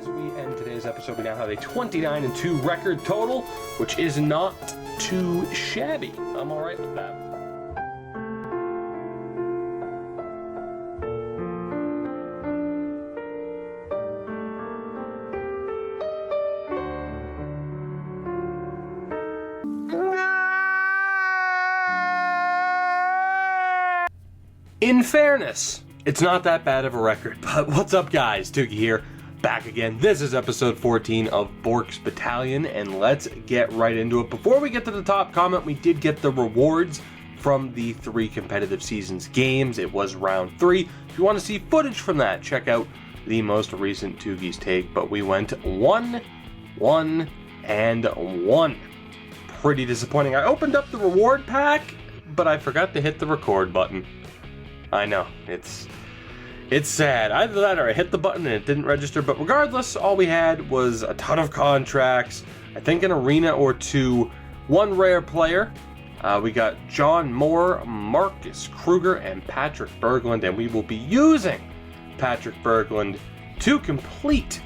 we end today's episode, we now have a 29-2 record total, which is not too shabby. I'm all right with that. In fairness, it's not that bad of a record, but what's up guys, Tuki here, back again. This is episode 14 of Bourque's Battalion, and let's get right into it. Before we get to the top comment, we did get the rewards from the 3 competitive seasons games. It was round 3. If you want to see footage from that, check out the most recent Tuki's Take, but we went 1, 1, and 1. Pretty disappointing. I opened up the reward pack, but I forgot to hit the record button. I know, it's sad. Either that or I hit the button and it didn't register, but regardless, all we had was a ton of contracts, I think an arena or 2, 1 rare player. We got John Moore, Marcus Kruger, and Patrick Berglund, and we will be using Patrick Berglund to complete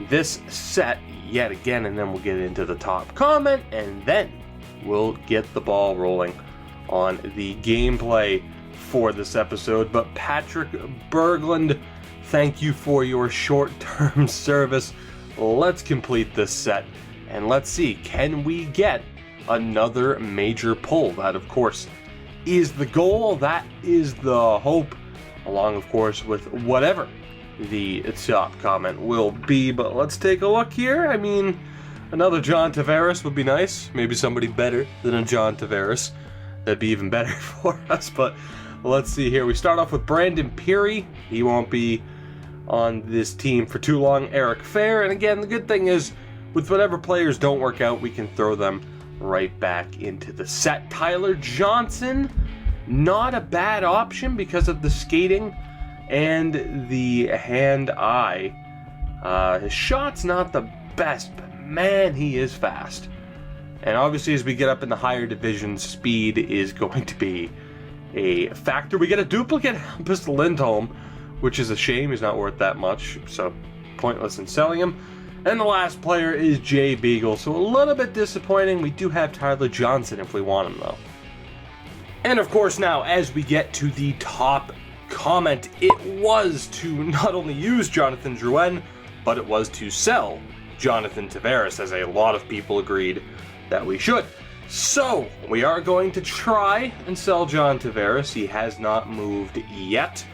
this set yet again, and then we'll get into the top comment, and then we'll get the ball rolling on the gameplay for this episode. But Patrick Berglund, thank you for your short-term service. Let's complete this set and let's see, can we get another major pull? That of course is the goal, that is the hope, along of course with whatever the top comment will be. But let's take a look here. I mean, another John Tavares would be nice, maybe somebody better than a John Tavares, that'd be even better for us. But let's see here. We start off with Brandon Peary. He won't be on this team for too long. Eric Fair. And again, the good thing is, with whatever players don't work out, we can throw them right back into the set. Tyler Johnson, not a bad option because of the skating and the hand-eye. His shot's not the best, but man, he is fast. And obviously, as we get up in the higher divisions, speed is going to be a factor. We get a duplicate Hampus Lindholm, which is a shame. He's not worth that much, so pointless in selling him. And the last player is Jay Beagle, so a little bit disappointing. We do have Tyler Johnson if we want him, though. And of course, now as we get to the top comment, it was to not only use Jonathan Drouin, but it was to sell Jonathan Tavares, as a lot of people agreed that we should. So, we are going to try and sell John Tavares. He has not moved yet.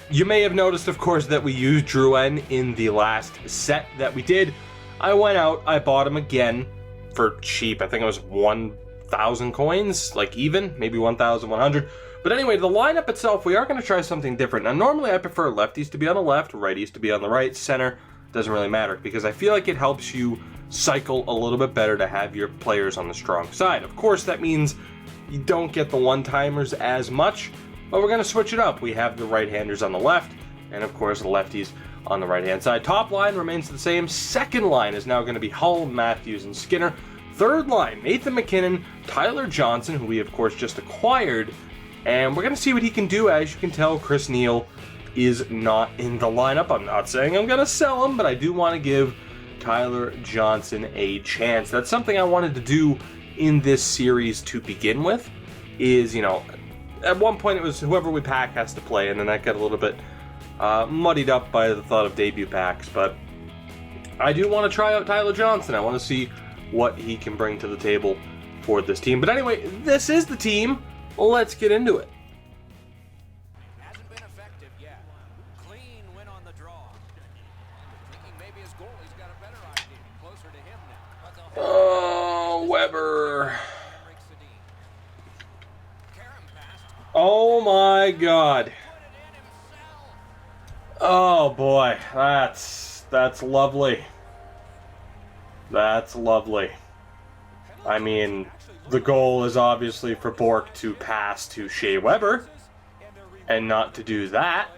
You may have noticed, of course, that we used Drouin in the last set that we did. I went out, I bought him again for cheap. I think it was 1,000 coins, like even, maybe 1,100. But anyway, the lineup itself, we are going to try something different. Now, normally I prefer lefties to be on the left, righties to be on the right, center doesn't really matter, because I feel like it helps you cycle a little bit better to have your players on the strong side. Of course, that means you don't get the one-timers as much, but we're going to switch it up. We have the right-handers on the left, and of course the lefties on the right-hand side. Top line remains the same. Second line is now going to be Hull, Matthews, and Skinner. Third line, Nathan McKinnon, Tyler Johnson, who we of course just acquired, and we're going to see what he can do. As you can tell, Chris Neal is not in the lineup. I'm not saying I'm going to sell him, but I do want to give Tyler Johnson a chance. That's something I wanted to do in this series to begin with, is, you know, at one point it was whoever we pack has to play, and then that got a little bit muddied up by the thought of debut packs, but I do want to try out Tyler Johnson. I want to see what he can bring to the table for this team. But anyway, this is the team. Let's get into it. Oh, Weber. Oh my God. Oh boy, that's lovely. That's lovely. I mean, the goal is obviously for Bourque to pass to Shea Weber, and not to do that.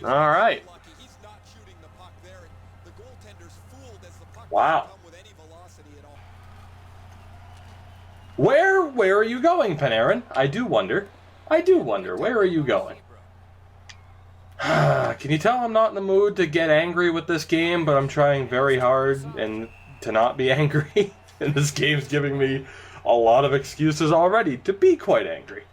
All right. Wow. Where are you going, Panarin? I do wonder. Where are you going? Can you tell I'm not in the mood to get angry with this game, but I'm trying very hard and to not be angry. And this game's giving me a lot of excuses already to be quite angry.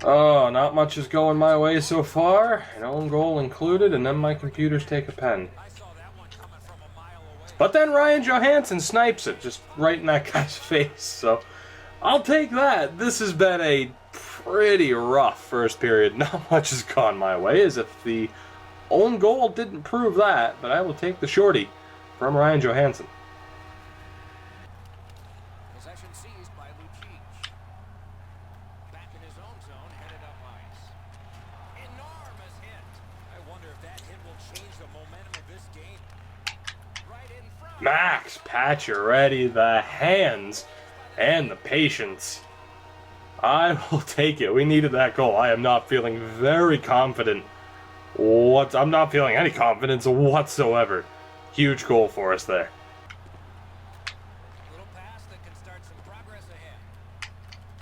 Oh, not much is going my way so far. An own goal included, and then my computers take a pen. But then Ryan Johansson snipes it, just right in that guy's face. So I'll take that. This has been a pretty rough first period. Not much has gone my way, as if the own goal didn't prove that. But I will take the shorty from Ryan Johansson. Possession seized by Lucic. Back in his own zone, headed up ice. Enormous hit. I wonder if that hit will change the momentum of this game. Right in front. Max Pacioretty, the hands and the patience. I will take it. We needed that goal. I am not feeling very confident. I'm not feeling any confidence whatsoever. Huge goal for us there. Little pass that can start some progress ahead.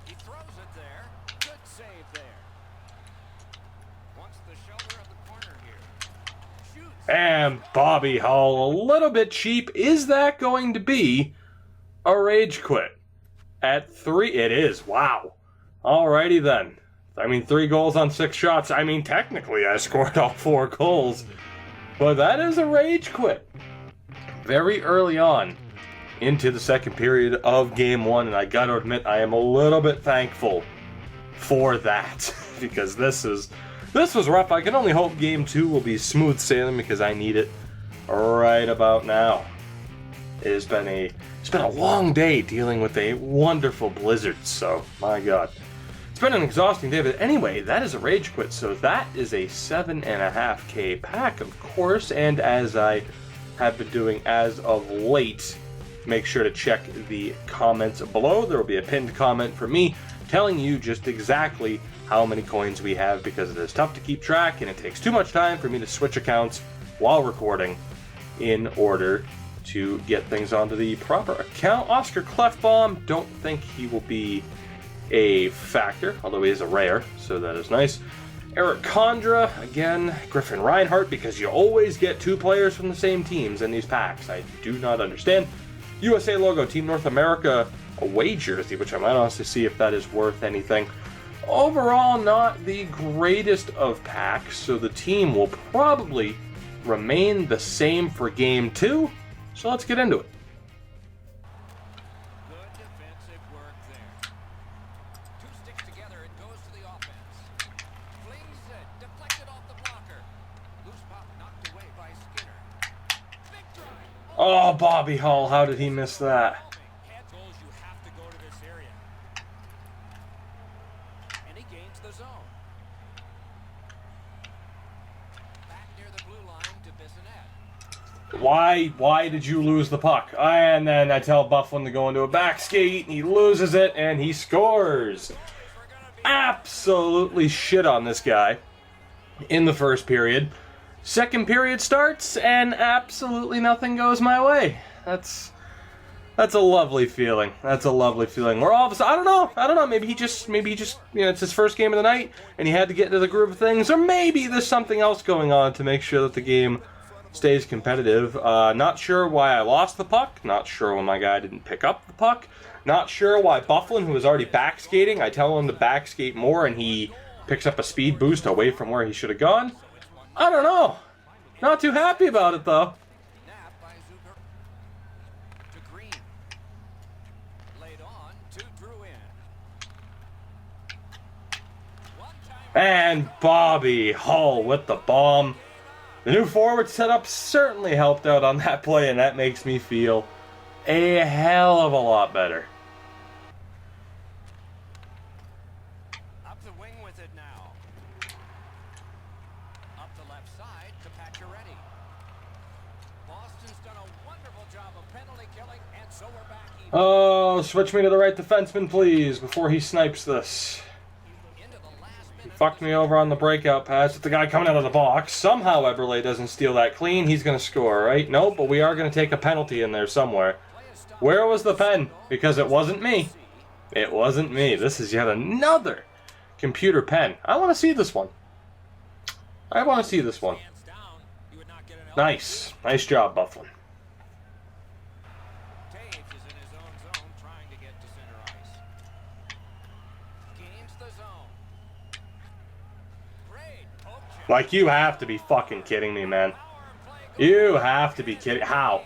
He throws it there. Good save there. Wants the shoulder of the corner here. Shoots. And Bobby Hull, a little bit cheap. Is that going to be a rage quit? At 3, it is. Wow. Alrighty then. I mean, 3 goals on 6 shots. I mean, technically, I scored all 4 goals. But that is a rage quit. Very early on into the second period of Game 1. And I gotta admit, I am a little bit thankful for that. Because this was rough. I can only hope Game 2 will be smooth sailing, because I need it right about now. It's been a long day dealing with a wonderful blizzard, so my god. It's been an exhausting day, but anyway, that is a rage quit, so that is a 7.5K pack, of course, and as I have been doing as of late, make sure to check the comments below. There will be a pinned comment from me telling you just exactly how many coins we have, because it is tough to keep track, and it takes too much time for me to switch accounts while recording in order to get things onto the proper account. Oscar Clefbaum, don't think he will be a factor, although he is a rare, so that is nice. Eric Condra, again, Griffin Reinhart, because you always get 2 players from the same teams in these packs. I do not understand. USA logo, Team North America away jersey, which I might honestly see if that is worth anything. Overall, not the greatest of packs, so the team will probably remain the same for Game 2. So let's get into it. Good defensive work there. 2 sticks together, it goes to the offense. Flings it, deflected off the blocker. Loose puck knocked away by Skinner. Big drive. Oh, Bobby Hull, how did he miss that? Head goals, you have to go to this area. And he gains the zone. Back near the blue line to Bissonnette. Why did you lose the puck? And then I tell Bufflin to go into a back skate, and he loses it, and he scores. Absolutely shit on this guy in the first period. Second period starts, and absolutely nothing goes my way. That's a lovely feeling. That's a lovely feeling. We're all of a sudden, I don't know. Maybe he just, it's his first game of the night, and he had to get into the groove of things, or maybe there's something else going on to make sure that the game stays competitive. Not sure why I lost the puck. Not sure why my guy didn't pick up the puck. Not sure why Bufflin, who was already back skating, I tell him to back skate more, and he picks up a speed boost away from where he should have gone. I don't know. Not too happy about it, though. And Bobby Hull with the bomb. The new forward setup certainly helped out on that play, and that makes me feel a hell of a lot better. Up the wing with it now. Up the left side to Pacioretty. Boston's done a wonderful job of penalty killing, and so we're back even. Oh, switch me to the right defenseman, please, before he snipes this. Fucked me over on the breakout pass with the guy coming out of the box. Somehow Eberle doesn't steal that clean. He's going to score, right? Nope, but we are going to take a penalty in there somewhere. Where was the pen? Because it wasn't me. It wasn't me. This is yet another computer pen. I want to see this one. I want to see this one. Hands down, he would not get an Nice. Nice job, Bufflin. Taves is in his own zone trying to get to center ice. Gains the zone. Great poke check. Like, you have to be fucking kidding me, man. Power play goal. You have to be kidding. How?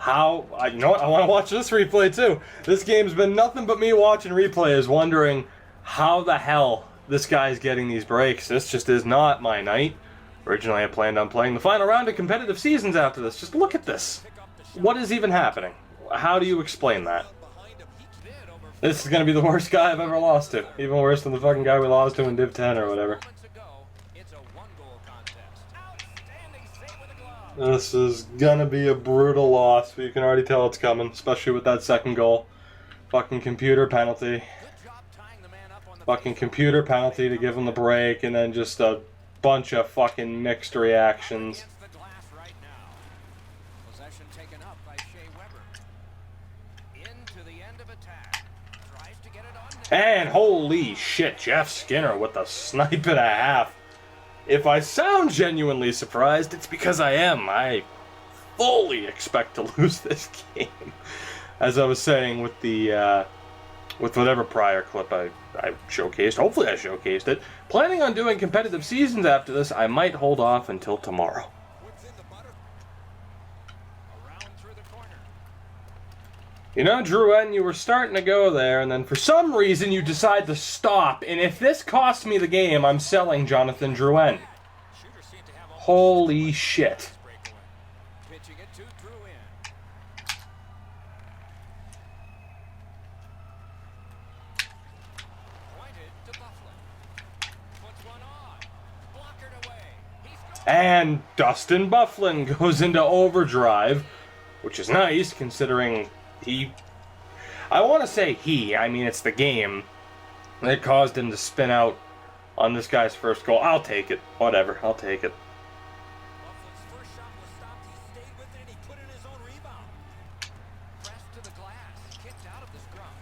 You know what? I want to watch this replay, too. This game's been nothing but me watching replays, wondering how the hell this guy's getting these breaks. This just is not my night. Originally, I planned on playing the final round of competitive seasons after this. Just look at this. What is even happening? How do you explain that? This is going to be the worst guy I've ever lost to. Even worse than the fucking guy we lost to in Div 10 or whatever. Moments ago, it's a one-goal contest. Outstanding save with a glove. This is going to be a brutal loss, but you can already tell it's coming, especially with that second goal. Fucking computer penalty. Good job tying the man up on the Fucking computer penalty to give him the break, and then just a bunch of fucking mixed reactions. against the glass right now. Possession taken up by Shea Weber. Into the end of attack. Tries to get it on net. And holy shit, Jeff Skinner with a snipe and a half. If I sound genuinely surprised, it's because I am. I fully expect to lose this game. As I was saying with the with whatever prior clip I showcased, hopefully I showcased it. Planning on doing competitive seasons after this, I might hold off until tomorrow. Within the butter. Around through the corner. You know, Drouin, you were starting to go there, and then for some reason you decide to stop. And if this costs me the game, I'm selling Jonathan Drouin. Shooters seem to have all Holy shit. breakaway. Pitching it to Drouin. Pointed to Bufflin. Puts one on. Blockered away. He's gone. And Dustin Bufflin goes into overdrive, which is nice considering I want to say I mean it's the game that caused him to spin out on this guy's first goal. I'll take it. Whatever, I'll take it. Bufflin's first shot was stopped. He stayed with it and he put in his own rebound. Pressed to the glass. Kicked out of the scrum.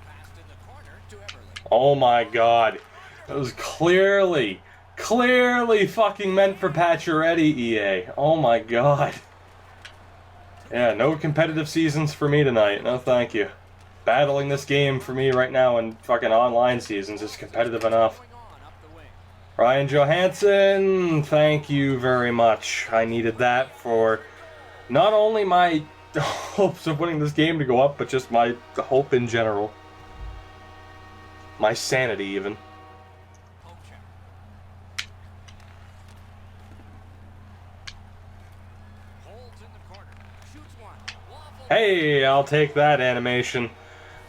Passed in the corner to Everly. Oh my god. That was clearly fucking meant for Pacioretty, EA. Oh my god. Yeah, no competitive seasons for me tonight. No thank you. Battling this game for me right now in fucking online seasons is competitive enough. Going on up the wing. Ryan Johansson, thank you very much. I needed that for not only my hopes of winning this game to go up, but just my hope in general. My sanity, even. Poke check. Holds in the corner. Shoots one. Waffle. Hey, I'll take that animation.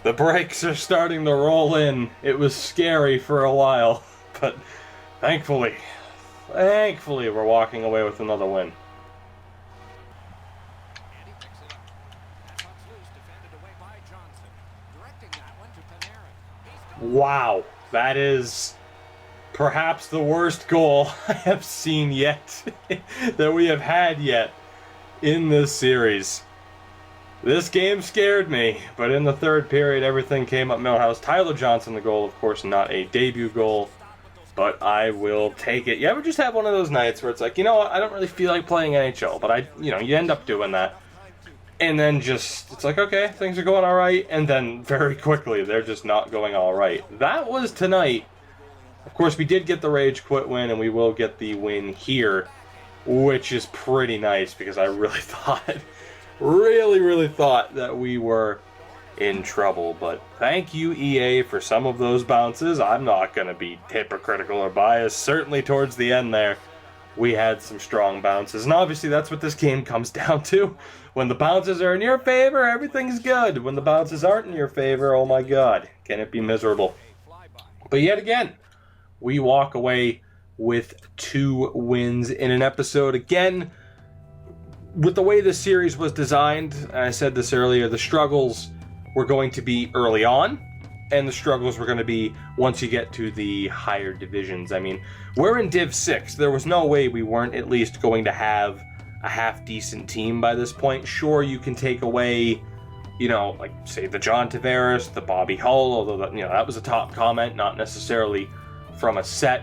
The breaks are starting to roll in. It was scary for a while, but thankfully, we're walking away with another win. And he picks it up. That puck's loose. Defended away by Johnson. Directing that one to Panarin. He's gone. Wow, that is perhaps the worst goal I have seen yet, that we have had yet in this series. This game scared me, but in the third period, everything came up Millhouse. Tyler Johnson, the goal, of course, not a debut goal, but I will take it. You ever just have one of those nights where it's like, you know what, I don't really feel like playing NHL, but you end up doing that. And then just, it's like, okay, things are going all right, and then very quickly, they're just not going all right. That was tonight. Of course, we did get the Rage Quit win, and we will get the win here, which is pretty nice, because I really thought... really thought that we were in trouble, but thank you, EA, for some of those bounces. I'm not going to be hypocritical or biased. Certainly towards the end there, we had some strong bounces, and obviously that's what this game comes down to. When the bounces are in your favor, everything's good. When the bounces aren't in your favor, oh my god, can it be miserable. But yet again, we walk away with 2 wins in an episode. Again, with the way this series was designed, and I said this earlier, the struggles were going to be early on, and the struggles were going to be once you get to the higher divisions. I mean, we're in Div 6. There was no way we weren't at least going to have a half-decent team by this point. Sure, you can take away like, say, the John Tavares, the Bobby Hull, although, that was a top comment, not necessarily from a set.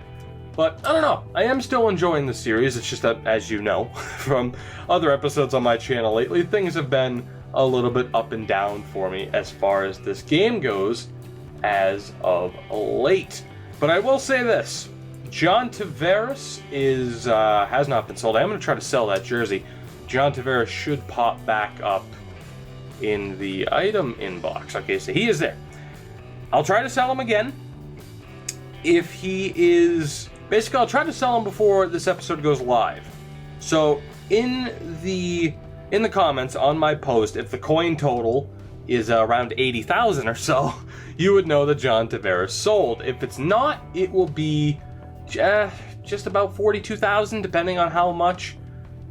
But, I don't know, I am still enjoying the series. It's just that, as you know, from other episodes on my channel lately, things have been a little bit up and down for me as far as this game goes as of late. But I will say this, John Tavares has not been sold. I am going to try to sell that jersey. John Tavares should pop back up in the item inbox. Okay, so he is there. I'll try to sell him again. If he is... Basically, I'll try to sell him before this episode goes live. So, in the comments on my post, if the coin total is around 80,000 or so, you would know that John Tavares sold. If it's not, it will be just about 42,000, depending on how much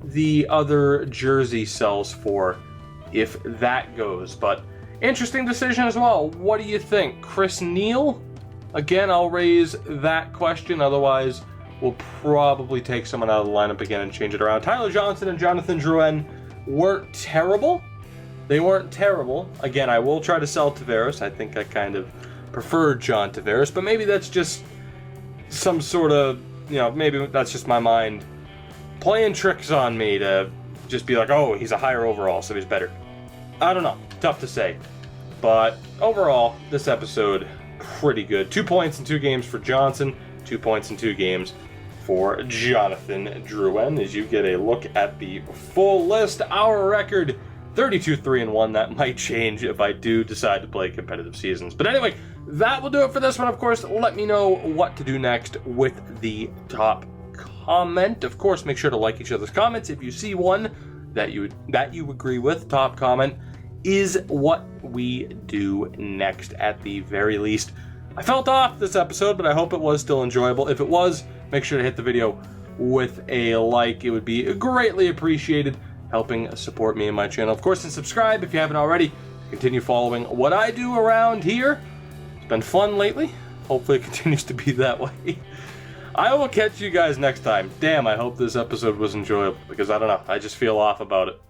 the other jersey sells for, if that goes. But interesting decision as well. What do you think? Chris Neal? Again, I'll raise that question. Otherwise, we'll probably take someone out of the lineup again and change it around. Tyler Johnson and Jonathan Drouin weren't terrible. They weren't terrible. Again, I will try to sell Tavares. I think I kind of prefer John Tavares, but maybe that's just some sort of, maybe that's just my mind playing tricks on me to just be like, oh, he's a higher overall, so he's better. I don't know. Tough to say. But overall, this episode, pretty good. 2 points in 2 games for Johnson, 2 points in 2 games for Jonathan Drouin. As you get a look at the full list, our record, 32-3-1. That might change if I do decide to play competitive seasons. But anyway, that will do it for this one. Of course, let me know what to do next with the top comment. Of course, make sure to like each other's comments. If you see one that you agree with, top comment is what we do next at the very least. I felt off this episode, but I hope it was still enjoyable. If it was, make sure to hit the video with a like. It would be greatly appreciated, helping support me and my channel. Of course, and subscribe if you haven't already. Continue following what I do around here. It's been fun lately. Hopefully it continues to be that way. I will catch you guys next time. Damn, I hope this episode was enjoyable, because I don't know, I just feel off about it.